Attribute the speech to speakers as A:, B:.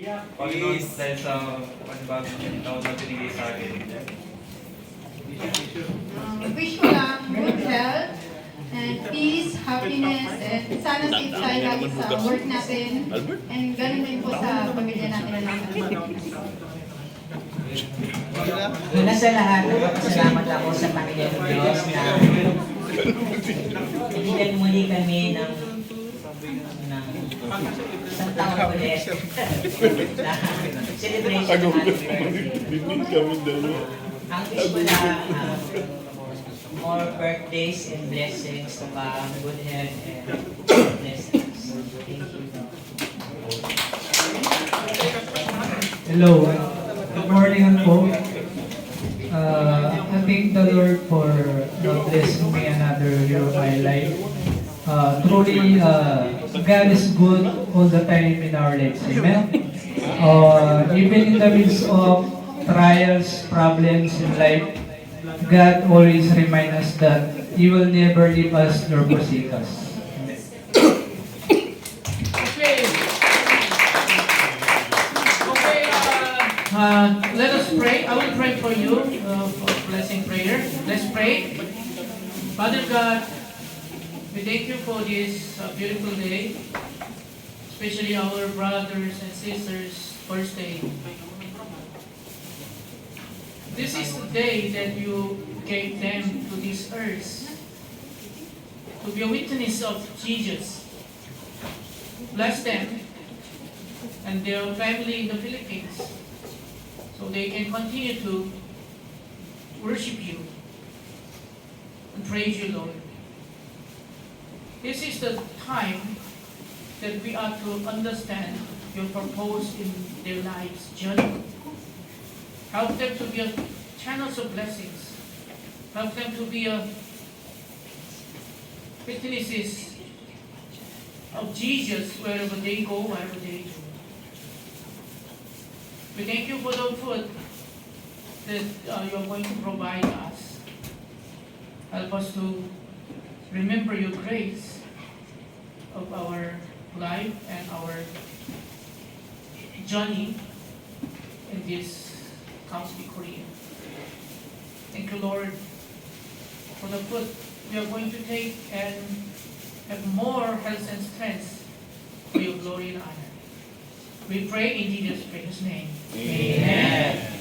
A: Panginoon, dahil sa panibagong taon na binigay sa akin.
B: Wish ko lang good health and peace, happiness, and sana safe tayo lagi sa work natin. And ganun din po sa pamilya natin na naman.
C: Una sa lahat, nagpapasalamat ako sa Panginoon Diyos na nabigyan muli kami ng isang taon ulit na celebration ng ating birthday. Ang wish ko lang, more birthdays and blessings to come, good health and blessings. Thank you.
D: Hello, good morning po. I thank the Lord for blessing me another year of my life. Truly, God is good all the time in our lives. Amen? Even in the midst of trials, problems in life, God always reminds us that He will never leave us nor forsake us.
E: Let us pray. I will pray for you for blessing prayer. Let's pray. Father God, we thank you for this beautiful day, especially our brothers and sisters' first day. This is the day that you gave them to this earth to be a witness of Jesus. Bless them and their family in the Philippines, so they can continue to worship you and praise you, Lord. This is the time that we are to understand your purpose in their lives' journey. Help them to be a channels of blessings. Help them to be a witnesses of Jesus wherever they go, wherever they do. We thank you for the food that you are going to provide us. Help us to remember your grace of our life and our journey in this country, Korea. Thank you, Lord, for the food we are going to take and have more health and strength for your glory and honor. We pray in Jesus' precious name. Amen.